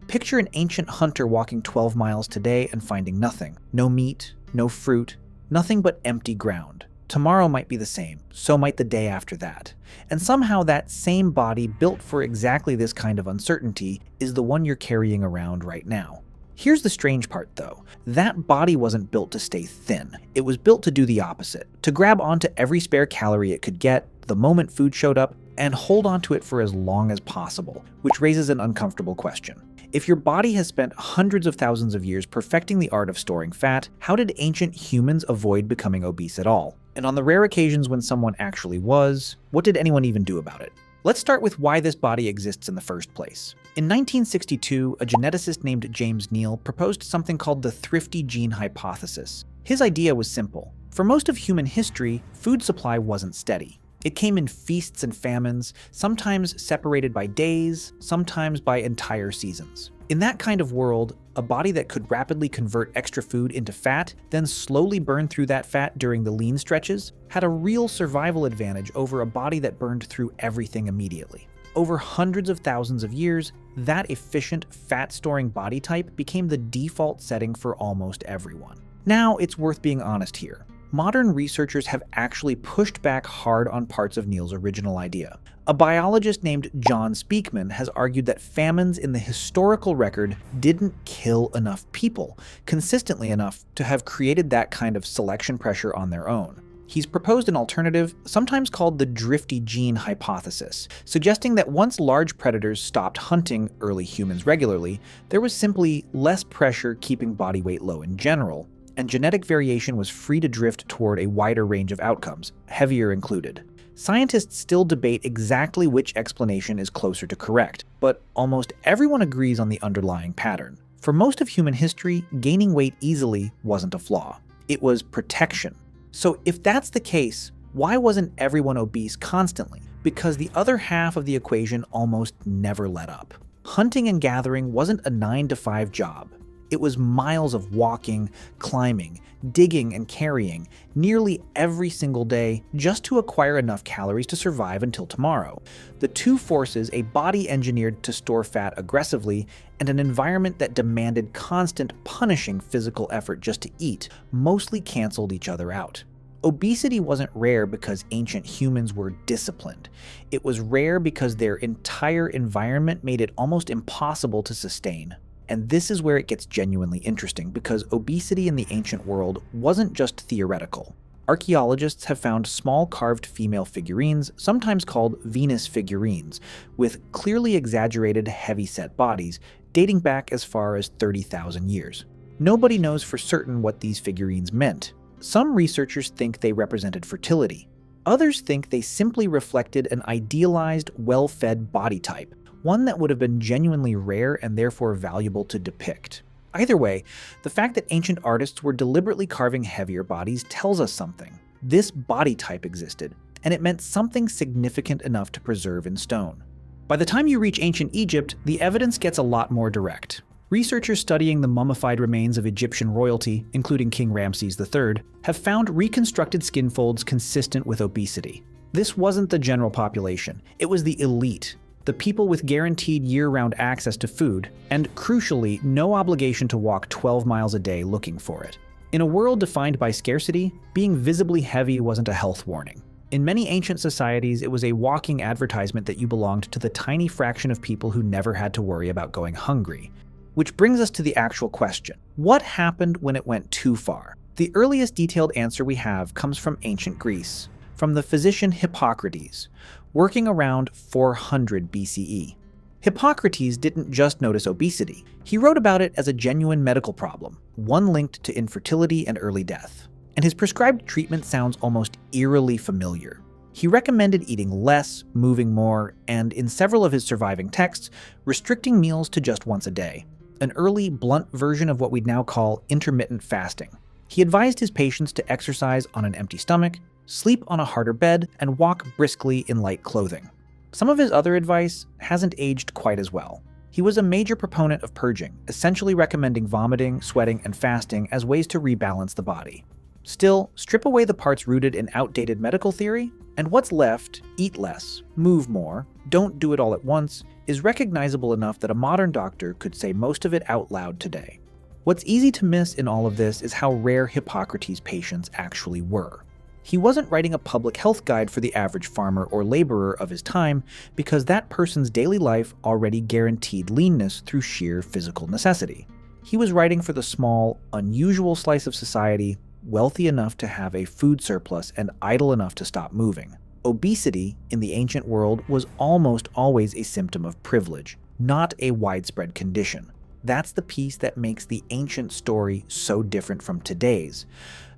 Picture an ancient hunter walking 12 miles today and finding nothing. No meat, no fruit, nothing but empty ground. Tomorrow might be the same, so might the day after that. And somehow that same body built for exactly this kind of uncertainty is the one you're carrying around right now. Here's the strange part though. That body wasn't built to stay thin. It was built to do the opposite, to grab onto every spare calorie it could get the moment food showed up and hold onto it for as long as possible, which raises an uncomfortable question. If your body has spent hundreds of thousands of years perfecting the art of storing fat, how did ancient humans avoid becoming obese at all? And on the rare occasions when someone actually was, what did anyone even do about it? Let's start with why this body exists in the first place. In 1962, a geneticist named James Neal proposed something called the thrifty gene hypothesis. His idea was simple. For most of human history, food supply wasn't steady. It came in feasts and famines, sometimes separated by days, sometimes by entire seasons. In that kind of world, a body that could rapidly convert extra food into fat, then slowly burn through that fat during the lean stretches, had a real survival advantage over a body that burned through everything immediately. Over hundreds of thousands of years, that efficient, fat-storing body type became the default setting for almost everyone. Now, it's worth being honest here. Modern researchers have actually pushed back hard on parts of Neal's original idea. A biologist named John Speakman has argued that famines in the historical record didn't kill enough people consistently enough to have created that kind of selection pressure on their own. He's proposed an alternative, sometimes called the thrifty gene hypothesis, suggesting that once large predators stopped hunting early humans regularly, there was simply less pressure keeping body weight low in general, and genetic variation was free to drift toward a wider range of outcomes, heavier included. Scientists still debate exactly which explanation is closer to correct, but almost everyone agrees on the underlying pattern. For most of human history, gaining weight easily wasn't a flaw. It was protection. So if that's the case, why wasn't everyone obese constantly? Because the other half of the equation almost never let up. Hunting and gathering wasn't a 9-to-5 job. It was miles of walking, climbing, digging, and carrying nearly every single day just to acquire enough calories to survive until tomorrow. The two forces, a body engineered to store fat aggressively and an environment that demanded constant, punishing physical effort just to eat, mostly canceled each other out. Obesity wasn't rare because ancient humans were disciplined. It was rare because their entire environment made it almost impossible to sustain. And this is where it gets genuinely interesting, because obesity in the ancient world wasn't just theoretical. Archaeologists have found small carved female figurines, sometimes called Venus figurines, with clearly exaggerated heavy-set bodies, dating back as far as 30,000 years. Nobody knows for certain what these figurines meant. Some researchers think they represented fertility. Others think they simply reflected an idealized, well-fed body type, one that would have been genuinely rare and therefore valuable to depict. Either way, the fact that ancient artists were deliberately carving heavier bodies tells us something. This body type existed, and it meant something significant enough to preserve in stone. By the time you reach ancient Egypt, the evidence gets a lot more direct. Researchers studying the mummified remains of Egyptian royalty, including King Ramses III, have found reconstructed skin folds consistent with obesity. This wasn't the general population, it was the elite. The people with guaranteed year-round access to food, and crucially, no obligation to walk 12 miles a day looking for it. In a world defined by scarcity, being visibly heavy wasn't a health warning. In many ancient societies, it was a walking advertisement that you belonged to the tiny fraction of people who never had to worry about going hungry. Which brings us to the actual question. What happened when it went too far? The earliest detailed answer we have comes from ancient Greece, from the physician Hippocrates, working around 400 BCE. Hippocrates didn't just notice obesity. He wrote about it as a genuine medical problem, one linked to infertility and early death. And his prescribed treatment sounds almost eerily familiar. He recommended eating less, moving more, and in several of his surviving texts, restricting meals to just once a day. An early, blunt version of what we'd now call intermittent fasting. He advised his patients to exercise on an empty stomach, sleep on a harder bed, and walk briskly in light clothing. Some of his other advice hasn't aged quite as well. He was a major proponent of purging, essentially recommending vomiting, sweating, and fasting as ways to rebalance the body. Still, strip away the parts rooted in outdated medical theory, and what's left, eat less, move more, don't do it all at once, is recognizable enough that a modern doctor could say most of it out loud today. What's easy to miss in all of this is how rare Hippocrates' patients actually were. He wasn't writing a public health guide for the average farmer or laborer of his time because that person's daily life already guaranteed leanness through sheer physical necessity. He was writing for the small, unusual slice of society, wealthy enough to have a food surplus and idle enough to stop moving. Obesity, in the ancient world, was almost always a symptom of privilege, not a widespread condition. That's the piece that makes the ancient story so different from today's.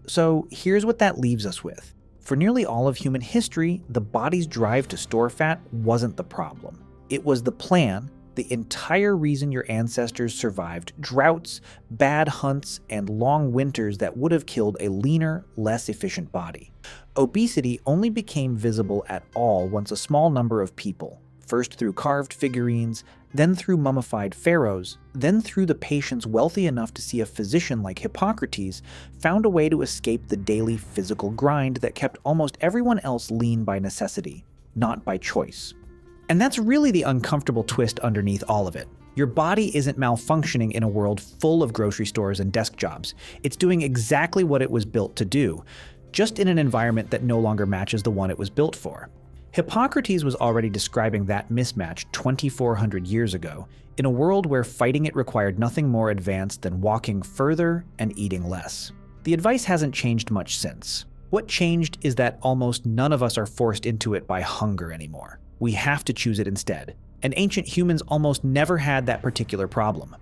So here's what that leaves us with. For nearly all of human history, the body's drive to store fat wasn't the problem. It was the plan, the entire reason your ancestors survived droughts, bad hunts, and long winters that would have killed a leaner, less efficient body. Obesity only became visible at all once a small number of people, first through carved figurines, then through mummified pharaohs, then through the patients wealthy enough to see a physician like Hippocrates, found a way to escape the daily physical grind that kept almost everyone else lean by necessity, not by choice. And that's really the uncomfortable twist underneath all of it. Your body isn't malfunctioning in a world full of grocery stores and desk jobs. It's doing exactly what it was built to do, just in an environment that no longer matches the one it was built for. Hippocrates was already describing that mismatch 2,400 years ago, in a world where fighting it required nothing more advanced than walking further and eating less. The advice hasn't changed much since. What changed is that almost none of us are forced into it by hunger anymore. We have to choose it instead. And ancient humans almost never had that particular problem.